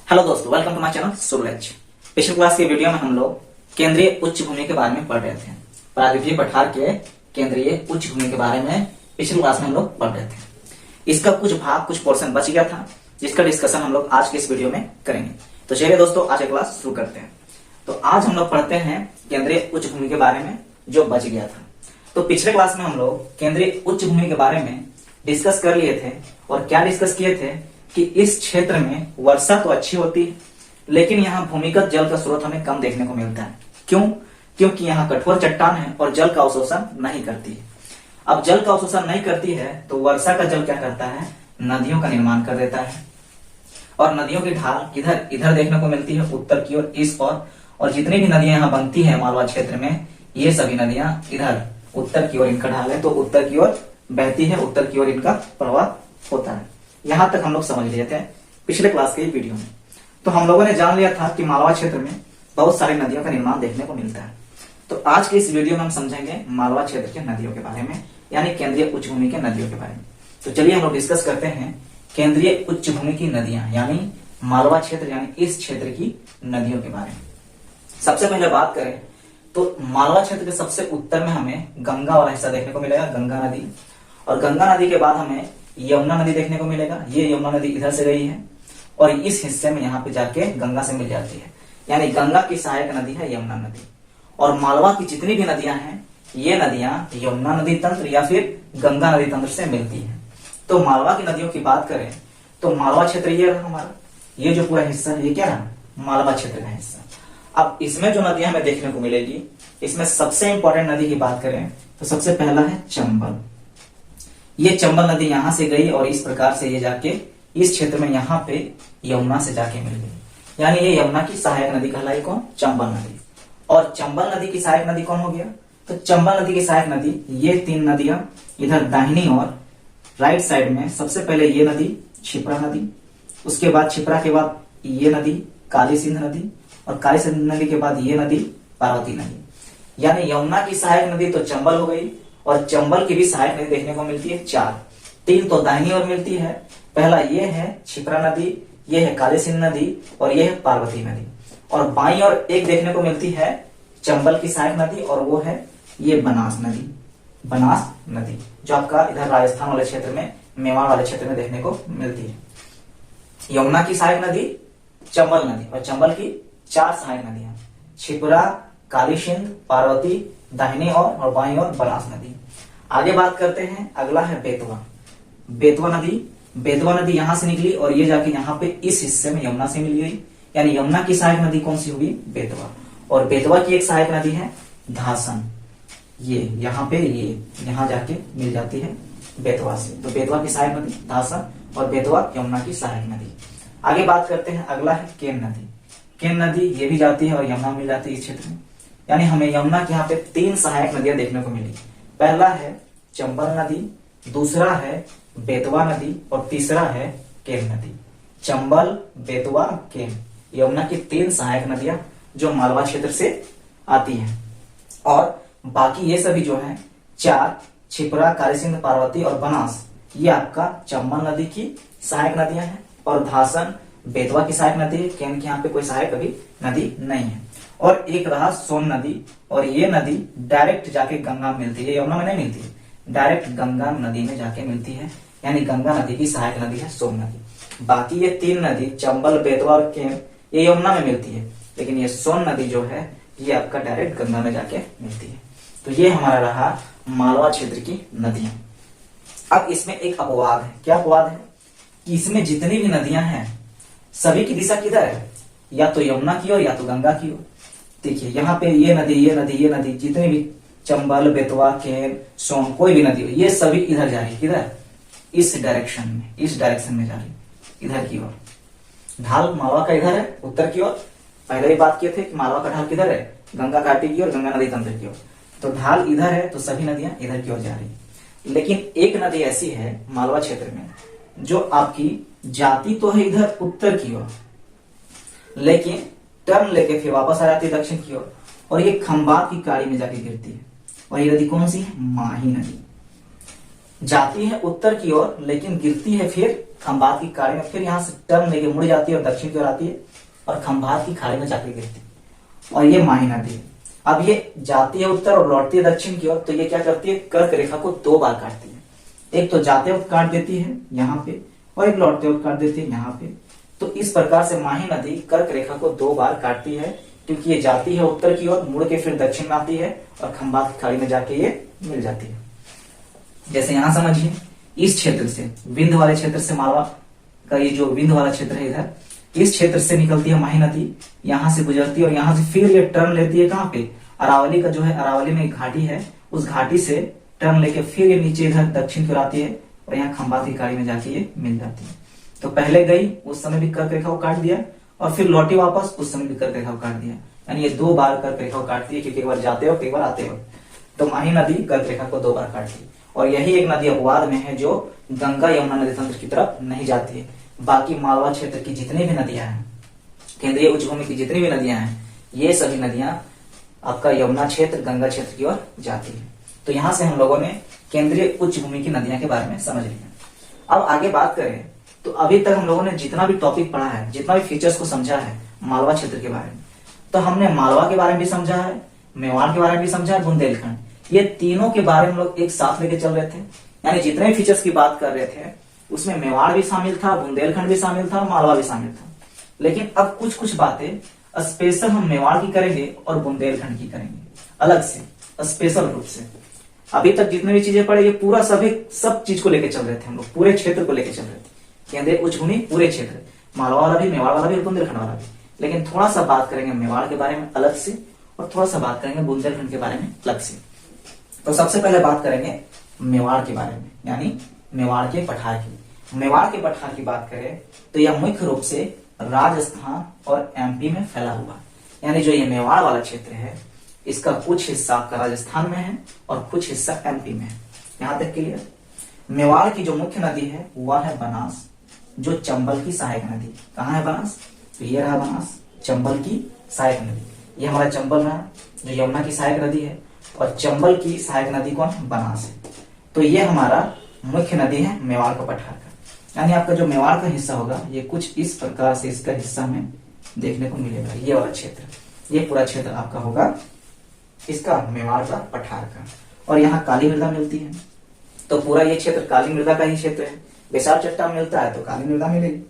Hello दोस्तों, welcome to my channel सूरज। पिछले class के वीडियो में हम लोग केंद्रीय उच्च भूमि के बारे में पढ़ रहे थे। प्रागैतिहासिक पठार के केंद्रीय उच्च भूमि के बारे में पिछले क्लास में हम लोग पढ़ रहे थे। इसका कुछ पोर्शन बच गया था, जिसका डिस्कशन हम लोग आज के इस वीडियो में करेंगे। तो चलिए दोस्तों, आज की क्लास शुरू करते हैं। तो आज हम लोग पढ़ते हैं केंद्रीय उच्च भूमि के बारे में जो बच गया था। तो पिछले क्लास में हम लोग केंद्रीय उच्च भूमि के बारे में डिस्कस कर लिए थे। और क्या डिस्कस किए थे कि इस क्षेत्र में वर्षा तो अच्छी होती है, लेकिन यहाँ भूमिगत जल का स्रोत हमें कम देखने को मिलता है। क्यों? क्योंकि यहाँ कठोर चट्टान है और जल का अवशोषण नहीं करती है। अब जल का अवशोषण नहीं करती है तो वर्षा का जल क्या करता है, नदियों का निर्माण कर देता है। और नदियों की ढाल इधर इधर देखने को मिलती है, उत्तर की ओर, इस और जितनी भी नदियां यहाँ बनती है मालवा क्षेत्र में, ये सभी नदियां इधर उत्तर की ओर, इनका ढाल है तो उत्तर की ओर बहती है, उत्तर की ओर इनका प्रवाह होता है। यहां तक हम लोग समझ लिए थे पिछले क्लास के वीडियो में। तो हम लोगों ने जान लिया था कि मालवा क्षेत्र में बहुत सारी नदियों का निर्माण देखने को मिलता है। तो आज के इस वीडियो में हम समझेंगे मालवा क्षेत्र के नदियों के बारे में, यानी केंद्रीय उच्च भूमि के नदियों के बारे में। तो चलिए हम लोग डिस्कस करते हैं केंद्रीय उच्च भूमि की नदियां, यानी मालवा क्षेत्र, यानी इस क्षेत्र की नदियों के बारे में। सबसे पहले बात करें तो मालवा क्षेत्र के सबसे उत्तर में हमें गंगा वाला हिस्सा देखने को मिलेगा, गंगा नदी। और गंगा नदी के बाद हमें यमुना नदी देखने को मिलेगा। ये यमुना नदी इधर से गई है और इस हिस्से में यहाँ पे जाके गंगा से मिल जाती है, यानी गंगा की सहायक नदी है यमुना नदी। और मालवा की जितनी भी नदियां हैं, ये नदियां यमुना नदी तंत्र या फिर गंगा नदी तंत्र से मिलती है। तो मालवा की नदियों की बात करें तो मालवा क्षेत्र ये रहा हमारा, ये जो पूरा हिस्सा है ये क्या रहा, मालवा क्षेत्र का हिस्सा। अब इसमें जो नदियां हमें देखने को मिलेगी, इसमें सबसे इंपॉर्टेंट नदी की बात करें तो सबसे पहला है चंबल। ये चंबल नदी यहां से गई और इस प्रकार से ये जाके इस क्षेत्र में यहाँ पे यमुना से जाके मिल गई, यानी ये यमुना की सहायक नदी कहलाई कौन, चंबल नदी। और चंबल नदी की सहायक नदी कौन हो गया, तो चंबल नदी की सहायक नदी ये तीन नदियां इधर दाहिनी और राइट साइड में। सबसे पहले ये नदी क्षिप्रा नदी, उसके बाद क्षिप्रा के बाद ये नदी काली सिंध नदी, और काली सिंध नदी के बाद ये नदी पार्वती नदी। यानी यमुना की सहायक नदी तो चंबल हो गई, और चंबल की भी सहायक नदी देखने को मिलती है चार। तीन तो दाहिनी ओर मिलती है, पहला ये है क्षिप्रा नदी, ये है काली सिंध नदी और ये है पार्वती नदी। और बाईं ओर एक देखने को मिलती है चंबल की सहायक नदी, और वो है ये बनास नदी, बनास नदी, जो आपका इधर राजस्थान वाले क्षेत्र में, मेवाड़ वाले क्षेत्र में देखने को मिलती है। यमुना की सहायक नदी चंबल नदी, और चंबल की चार सहायक नदियां क्षिप्रा, काली सिंध, पार्वती, दाहिनी ओर और बाईं ओर बनास नदी। आगे बात करते हैं, अगला है बेतवा। बेतवा नदी, बेतवा नदी यहां से निकली और ये जाके यहाँ पे इस हिस्से में यमुना से मिल गई, यानी यमुना की सहायक नदी कौन सी होगी, बेतवा। और बेतवा की एक सहायक नदी है धासन, ये यहाँ पे ये यहाँ जाके मिल जाती है बेतवा से। तो बेतवा की सहायक नदी धासन और बेतवा यमुना की सहायक नदी। आगे बात करते हैं, अगला है केन नदी। केन नदी ये भी जाती है और यमुना मिल जाती है इस क्षेत्र में, यानी हमें यमुना के यहाँ पे तीन सहायक नदियां देखने को मिली। पहला है चंबल नदी, दूसरा है बेतवा नदी और तीसरा है केन नदी। चंबल, बेतवा, केन, यमुना की तीन सहायक नदियां जो मालवा क्षेत्र से आती हैं। और बाकी ये सभी जो है चार, क्षिप्रा, काली सिंध, पार्वती और बनास, ये आपका चंबल नदी की सहायक नदियां हैं। और धासन बेतवा की सहायक नदी है, केन के यहाँ पे कोई सहायक अभी नदी नहीं है। और एक रहा सोन नदी, और ये नदी डायरेक्ट जाके गंगा में मिलती है, यमुना में नहीं मिलती है, डायरेक्ट गंगा नदी में जाके मिलती है, यानी गंगा नदी की सहायक नदी है सोन नदी। बाकी ये तीन नदी चंबल, बेतवा और केन, ये यमुना में मिलती है, लेकिन ये सोन नदी जो है ये आपका डायरेक्ट गंगा में जाके मिलती है। तो ये हमारा रहा मालवा क्षेत्र की नदियां। अब इसमें एक अपवाद है। क्या अपवाद है कि इसमें जितनी भी नदियां हैं सभी की दिशा किधर है, या तो यमुना की ओर या तो गंगा की ओर। देखिए यहाँ पे ये नदी, ये नदी, ये नदी, जितने भी चंबल, बेतवा, केन, सोन, कोई भी नदी हो, ये सभी इधर जा रही है, किधर, इस डायरेक्शन में, इस डायरेक्शन में जा रही है, इधर की ओर। ढाल मालवा का इधर है, उत्तर की ओर। पहले ही बात किए थे कि मालवा का ढाल किधर है, गंगा घाटी की ओर, गंगा नदी तंत्र की ओर। तो ढाल इधर है तो सभी नदियां इधर की ओर जा रही है। लेकिन एक नदी ऐसी है मालवा क्षेत्र में जो आपकी जाती तो है इधर उत्तर की ओर, लेकिन टर्न लेके फिर वापस आ जाती है दक्षिण की ओर, और ये खंबात की खाड़ी में जाके गिरती है। और ये नदी कौन सी है, माही नदी। जाती है उत्तर की ओर, लेकिन गिरती है फिर खंभात की खाड़ी में, फिर यहाँ से टर्न लेके मुड़ जाती है और दक्षिण की ओर आती है और खंभात की खाड़ी में जाके गिरती है। और ये माही नदी है। अब ये जाती है उत्तर और लौटती है दक्षिण की ओर, तो ये क्या करती है, कर्क रेखा को 2 बार काटती है। एक तो जाते वक्त काट देती है यहाँ पे, और एक लौटते वक्त काट देती है यहाँ पे। तो इस प्रकार से माही नदी कर्क रेखा को 2 बार काटती है, क्योंकि ये जाती है उत्तर की ओर, मुड़ के फिर दक्षिण में आती है और खंभात की खाड़ी में जाके ये मिल जाती है। जैसे यहां समझिए, इस क्षेत्र से, विंध्य वाले क्षेत्र से, मालवा का ये जो विंध्य वाला क्षेत्र है इधर, इस क्षेत्र से निकलती है माही नदी, यहां से गुजरती है और यहां से फिर ये टर्न लेती है कहां पे, अरावली का जो है, अरावली में एक घाटी है, उस घाटी से टर्न लेके फिर ये नीचे इधर दक्षिण की ओर आती है और यहाँ खंभात की खाड़ी में जाके ये मिल जाती है। तो पहले गई, उस समय भी कर्क रेखा को काट दिया, और फिर लौटी वापस, उस समय भी कर्क रेखा को काट दिया। यानी ये 2 बार कर्क रेखा को काटती है, क्योंकि एक बार जाते वक्त, एक बार आते वक्त। तो माही नदी कर्क रेखा को 2 बार काटती है। और यही एक नदी अपवाद में है जो गंगा यमुना नदी तंत्र की तरफ नहीं जाती है। बाकी मालवा क्षेत्र की जितनी भी नदियां हैं, केंद्रीय उच्च भूमि की जितनी भी नदियां हैं, ये सभी नदियां आपका यमुना क्षेत्र, गंगा क्षेत्र की ओर जाती है। तो यहां से हम लोगों ने केंद्रीय उच्च भूमि की नदियां के बारे में समझ लिया। अब आगे बात करें तो अभी तक हम लोगों ने जितना भी टॉपिक पढ़ा है, जितना भी फीचर्स को समझा है मालवा क्षेत्र के बारे में, तो हमने मालवा के बारे में भी समझा है, मेवाड़ के बारे में भी समझा है, बुंदेलखंड, ये तीनों के बारे में हम लोग एक साथ लेके चल रहे थे। यानी जितने फीचर्स की बात कर रहे थे उसमें मेवाड़ भी शामिल था, बुंदेलखंड भी शामिल था, मालवा भी शामिल था। लेकिन अब कुछ कुछ बातें स्पेशल हम मेवाड़ की करेंगे और बुंदेलखंड की करेंगे अलग से, स्पेशल रूप से। अभी तक जितने भी चीजें पढ़े, ये पूरा सब चीज को लेके चल रहे थे हम लोग, पूरे क्षेत्र को लेके चल रहे थे, केंद्रीय उच्च भूमि पूरे क्षेत्र, मालवा वाला भी, मेवाड़ वाला भी, बुंदेलखंड वाला भी। लेकिन थोड़ा सा बात करेंगे मेवाड़ के बारे में अलग से, और थोड़ा सा बात करेंगे बुंदेलखंड के बारे में अलग से। तो सबसे पहले बात करेंगे मेवाड़ के बारे में, यानी मेवाड़ के पठार की। मेवाड़ के पठार की बात करें तो यह मुख्य रूप से राजस्थान और एमपी में फैला हुआ, यानी जो ये मेवाड़ वाला क्षेत्र है, इसका कुछ हिस्सा आपका राजस्थान में है और कुछ हिस्सा एमपी में है। यहां तक क्लियर। मेवाड़ की जो मुख्य नदी है वह है बनास, जो चंबल की सहायक नदी। कहाँ है बनास? तो ये रहा बनास, चंबल की सहायक नदी। ये हमारा चंबल रहा, जो यमुना की सहायक नदी है, और चंबल की सहायक नदी कौन? बनास है। तो ये हमारा मुख्य नदी है मेवाड़ का पठार का। यानी आपका जो मेवाड़ का हिस्सा होगा, ये कुछ इस प्रकार से इसका हिस्सा हमें देखने को मिलेगा। ये वाला क्षेत्र, ये पूरा क्षेत्र आपका होगा इसका मेवाड़ का पठार का। और यहाँ काली मृदा मिलती है, तो पूरा ये क्षेत्र काली मृदा का ही क्षेत्र है। बेसार चट्टान मिलता है तो काली मृदा मिलेगी।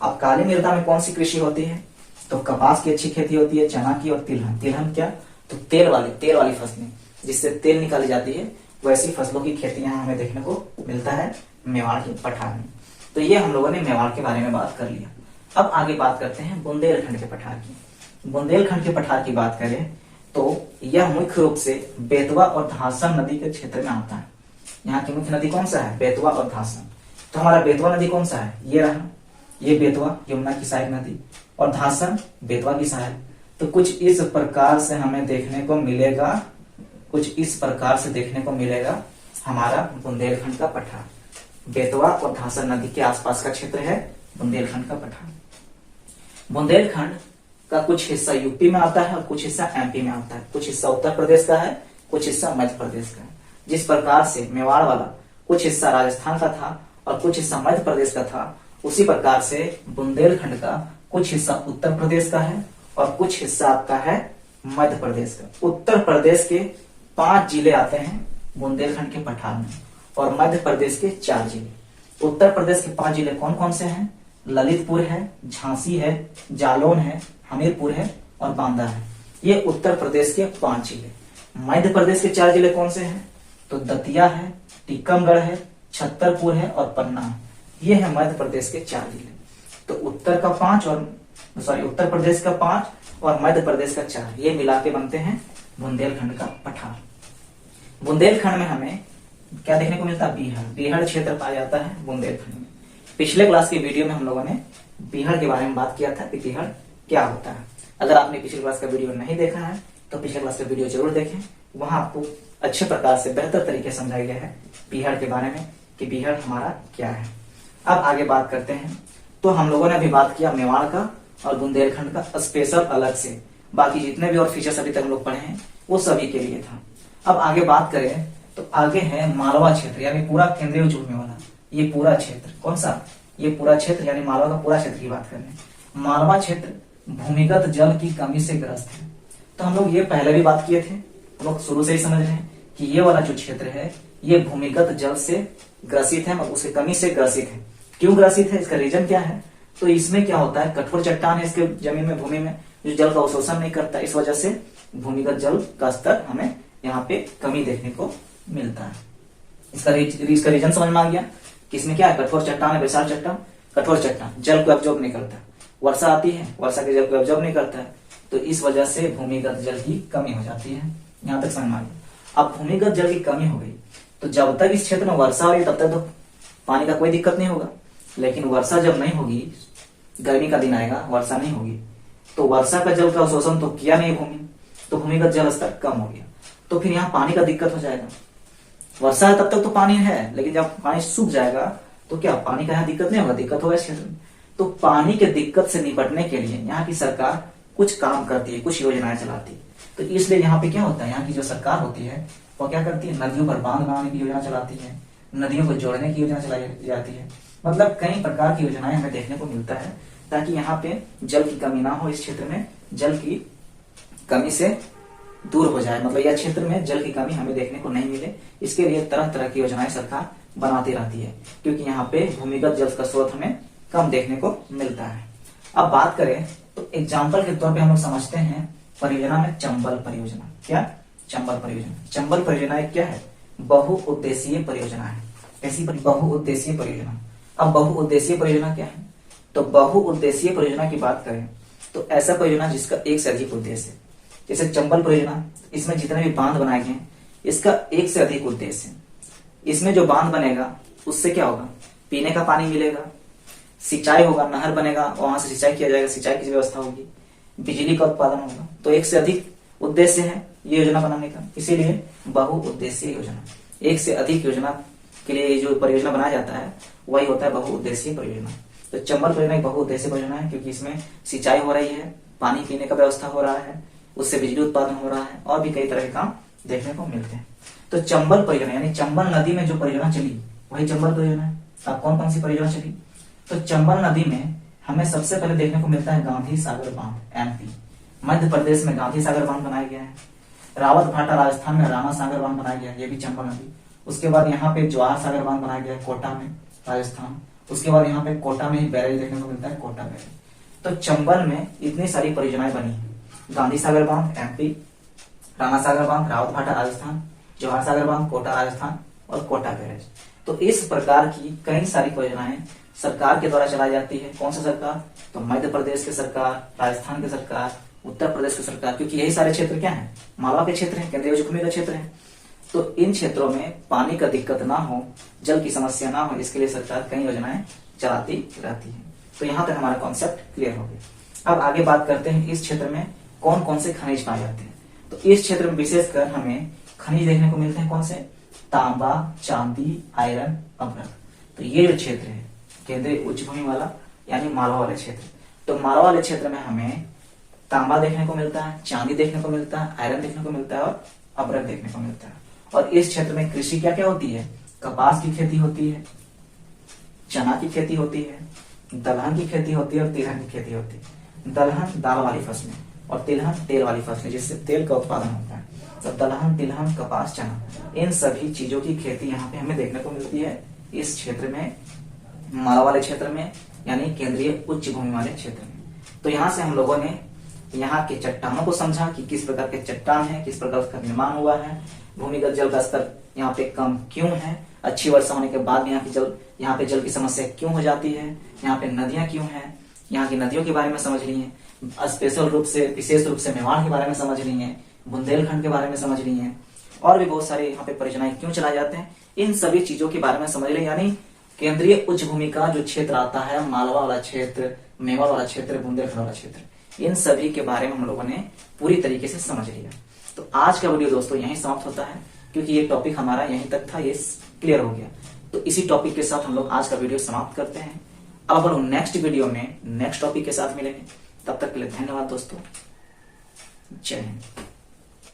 अब काली मृदा में कौन सी कृषि होती है? तो कपास की अच्छी खेती होती है, चना की, और तिलहन। तिलहन क्या? तो तेल वाली फसलें, जिससे तेल निकाली जाती है, वैसी फसलों की खेती यहाँ हमें देखने को मिलता है मेवाड़ के पठार में। तो ये हम लोगों ने मेवाड़ के बारे में बात कर लिया। अब आगे बात करते हैं बुंदेलखंड के पठार की। बुंदेलखंड के पठार की बात करें तो यह मुख्य रूप से बेतवा और धासन नदी के क्षेत्र में आता है। यहाँ की मुख्य नदी कौन सा है? बेतवा और धासन। तो हमारा बेतवा नदी कौन सा है? ये रहा, ये बेतवा यमुना की सहायक नदी, और धासन बेतवा की सहायक। तो कुछ इस प्रकार से हमें देखने को मिलेगा, कुछ इस प्रकार से देखने को मिलेगा हमारा बुंदेलखंड का पठार। बेतवा और धासन नदी के आसपास का क्षेत्र है बुंदेलखंड का पठार। बुंदेलखंड का कुछ हिस्सा यूपी में आता है और कुछ हिस्सा एमपी में आता है। कुछ हिस्सा उत्तर प्रदेश का है, कुछ हिस्सा मध्य प्रदेश का है। जिस प्रकार से मेवाड़ वाला कुछ हिस्सा राजस्थान का था और कुछ हिस्सा मध्य प्रदेश का था, उसी प्रकार से बुंदेलखंड का कुछ हिस्सा उत्तर प्रदेश का है और कुछ हिस्सा आपका है मध्य प्रदेश का। उत्तर प्रदेश के 5 जिले आते हैं बुंदेलखंड के पठार में, और मध्य प्रदेश के 4 जिले। उत्तर प्रदेश के 5 जिले कौन कौन से हैं? ललितपुर है, झांसी है, जालौन है, हमीरपुर है और बांदा है। ये उत्तर प्रदेश के 5 जिले। मध्य प्रदेश के 4 जिले कौन से हैं? तो दतिया है, टीकमगढ़ है, छतरपुर है और पन्ना है। ये है मध्य प्रदेश के 4 जिले। तो उत्तर प्रदेश का 5 और मध्य प्रदेश का 4, ये मिला के बनते हैं बुंदेलखंड का पठार। बुंदेलखंड में हमें क्या देखने को मिलता है? बीहड़ क्षेत्र पाया जाता है बुंदेलखंड में। पिछले क्लास की वीडियो में हम लोगों ने बीहड़ के बारे में बात किया था कि बीहड़ क्या होता है। अगर आपने पिछले क्लास का वीडियो नहीं देखा है तो पिछले क्लास का वीडियो जरूर देखें, वहां आपको अच्छे प्रकार से बेहतर तरीके से समझाया गया है बीहड़ के बारे में कि बीहड़ हमारा क्या है। अब आगे बात करते हैं। तो हम लोगों ने अभी बात किया मेवाड़ का और बुंदेलखंड का स्पेशल अलग से। बाकी जितने भी और फीचर्स अभी तक हम लोग पढ़े हैं वो सभी के लिए था। अब आगे बात करें तो आगे है मालवा क्षेत्र, यानी पूरा केंद्रीय उच्च भूमि वाला ये पूरा क्षेत्र। कौन सा? ये पूरा क्षेत्र, यानी मालवा का पूरा क्षेत्र की बात कर रहे हैं। मालवा क्षेत्र भूमिगत जल की कमी से ग्रस्त है। तो हम लोग ये पहले भी बात किए थे, हम लोग शुरू से ही समझ रहे हैं कि ये वाला जो क्षेत्र है ये भूमिगत जल से ग्रसित है, उसकी कमी से ग्रसित है। क्यों ग्रसित है, इसका रीजन क्या है? तो इसमें क्या होता है, कठोर चट्टान है इसके जमीन में, भूमि में, जो जल का अवशोषण नहीं करता, इस वजह से भूमिगत जल का स्तर हमें यहाँ पे कमी देखने को मिलता है। इसका रीजन समझ में आ गया कि इसमें क्या है, कठोर चट्टान है, विशाल चट्टान, कठोर चट्टान जल को एब्जॉर्ब नहीं करता, वर्षा आती है, वर्षा के जल को एब्जॉर्ब नहीं करता है, तो इस वजह से भूमिगत जल की कमी हो जाती है। यहां तक समझ में आ गया। अब भूमिगत जल की कमी हो गई तो जब तक इस क्षेत्र में वर्षा हो रही तब तक तो पानी का कोई दिक्कत नहीं होगा, लेकिन वर्षा जब नहीं होगी, गर्मी का दिन आएगा, वर्षा नहीं होगी, तो वर्षा का जल का अवशोषण तो किया नहीं भूमि, तो भूमिगत जल स्तर कम हो गया, तो फिर यहाँ पानी का दिक्कत हो जाएगा। वर्षा है तब तक तो पानी है, लेकिन जब पानी सूख जाएगा तो क्या पानी का यहाँ दिक्कत नहीं होगा, दिक्कत होगा इस क्षेत्र में। तो पानी के दिक्कत से निपटने के लिए यहाँ की सरकार कुछ काम करती है, कुछ योजनाएं चलाती है। तो इसलिए यहाँ पे क्या होता है, यहाँ की जो सरकार होती है वो क्या करती है, नदियों पर बांध बनाने की योजना चलाती है, नदियों को जोड़ने की योजना चलाई जाती है। मतलब कई प्रकार की योजनाएं हमें देखने को मिलता है ताकि यहाँ पे जल की कमी ना हो, इस क्षेत्र में जल की कमी से दूर हो जाए, मतलब यह क्षेत्र में जल की कमी हमें देखने को नहीं मिले। इसके लिए तरह तरह की योजनाएं सरकार बनाती रहती है, क्योंकि यहाँ पे भूमिगत जल का स्रोत हमें कम देखने को मिलता है। अब बात करें तो एग्जाम्पल के तौर पे हम लोग समझते हैं परियोजना में चंबल परियोजना। क्या? चंबल परियोजना। चंबल परियोजना एक क्या है, बहुउद्देशीय परियोजना है। ऐसी बहुउद्देशीय परियोजना। अब बहुउद्देशीय परियोजना क्या है, तो बहुउद्देशीय परियोजना की बात करें तो ऐसा परियोजना जिसका एक से अधिक उद्देश्य है। जैसे चंबल परियोजना, इसमें जितने भी बांध बनाए गए हैं इसका एक से अधिक उद्देश्य है। इसमें जो बांध बनेगा उससे क्या होगा, पीने का पानी मिलेगा, सिंचाई होगा, नहर बनेगा, वहां से सिंचाई किया जाएगा, सिंचाई की व्यवस्था होगी, बिजली का उत्पादन होगा। तो एक से अधिक उद्देश्य है ये योजना बनाने का, इसीलिए बहुउद्देशीय योजना। एक से अधिक योजना के लिए जो परियोजना बनाया जाता है वही होता है बहुउद्देशीय परियोजना। तो चंबल परियोजना एक बहुउद्देशीय परियोजना है, क्योंकि इसमें सिंचाई हो रही है, पानी पीने का व्यवस्था हो रहा है, उससे बिजली उत्पादन हो रहा है, और भी कई तरह के काम देखने को मिलते हैं। तो चंबल परियोजना यानी चंबल नदी में जो परियोजना चली वही चंबल परियोजना है। अब कौन कौन सी परियोजना चली, तो चंबल नदी में हमें सबसे पहले देखने को मिलता है गांधी सागर बांध, एमपी। मध्य प्रदेश में गांधी सागर बांध बनाया गया है। रावत भाटा राजस्थान में राणा सागर बांध बनाया गया है, ये भी चंबल नदी। उसके बाद यहाँ पे जवाहर सागर बांध बनाया गया है कोटा में, राजस्थान। उसके बाद यहाँ पे कोटा में ही बैरेज देखने को मिलता है, कोटा बैरेज। तो चंबल में इतनी सारी परियोजनाएं बनी है, गांधी सागर बांध एमपी, राणा सागर बांध रावत भाटा राजस्थान, जवाहर सागर बांध कोटा राजस्थान, और कोटा बैरेज। तो इस प्रकार की कई सारी परियोजनाएं सरकार के द्वारा चलाई जाती है। कौन सा सरकार, तो मध्य प्रदेश की सरकार, राजस्थान की सरकार, उत्तर प्रदेश की सरकार, क्योंकि यही सारे क्षेत्र क्या है, मालवा के क्षेत्र है, केंद्रीय उच्च भूमि का क्षेत्र है। तो इन क्षेत्रों में पानी का दिक्कत ना हो, जल की समस्या ना हो, इसके लिए सरकार कई योजनाएं चलाती रहती है। तो यहाँ तक हमारा कॉन्सेप्ट क्लियर हो गया। अब आगे बात करते हैं इस क्षेत्र में कौन कौन से खनिज पाए जाते हैं। तो इस क्षेत्र में विशेषकर हमें खनिज देखने को मिलते हैं, कौन से, तांबा, चांदी, आयरन, अभ्रक। तो ये जो क्षेत्र है केंद्रीय उच्च भूमि वाला यानी मालवा वाले क्षेत्र, तो मालवा वाले क्षेत्र में हमें तांबा देखने को मिलता है, चांदी देखने को मिलता है, आयरन देखने को मिलता है, और अभ्रक देखने को मिलता है। और इस क्षेत्र में कृषि क्या क्या होती है, कपास की खेती होती है, चना की खेती होती है, दलहन की खेती होती है, और तिलहन की खेती होती है। दलहन दाल वाली फसलें और तिलहन तेल वाली फसलें, जिससे तेल का उत्पादन होता है। तो दलहन, तिलहन, कपास, चना, इन सभी चीजों की खेती यहाँ पे हमें देखने को मिलती है इस क्षेत्र में, मालवा वाले क्षेत्र में, यानी केंद्रीय उच्च भूमि वाले क्षेत्र में। तो यहाँ से हम लोगों ने यहाँ के चट्टानों को समझा कि किस प्रकार के चट्टान है, किस प्रकार उसका निर्माण हुआ है, भूमिगत जल का स्तर यहाँ पे कम क्यों है, अच्छी वर्षा होने के बाद यहाँ पे जल की समस्या क्यों हो जाती है, यहाँ पे नदियां क्यों हैं, यहाँ की नदियों के बारे में समझ ली है, विशेष रूप से मेवाड़ के बारे में समझ ली है, बुंदेलखंड के बारे में समझ ली है, और भी बहुत सारे यहाँ पे परियोजनाएं क्यों चलाए जाते हैं, इन सभी चीजों के बारे में समझ ली। यानी केंद्रीय उच्च भूमि का जो क्षेत्र आता है, मालवा वाला क्षेत्र, मेवाड़ वाला क्षेत्र, बुंदेलखंड वाला क्षेत्र, इन सभी के बारे में हम लोगों ने पूरी तरीके से समझ लिया। तो आज का वीडियो दोस्तों यहीं समाप्त होता है, क्योंकि ये टॉपिक हमारा यहीं तक था, ये क्लियर हो गया। तो इसी टॉपिक के साथ हम लोग आज का वीडियो समाप्त करते हैं। अब हम लोग नेक्स्ट वीडियो में नेक्स्ट टॉपिक के साथ मिलेंगे। तब तक के लिए धन्यवाद दोस्तों, जय हिंद।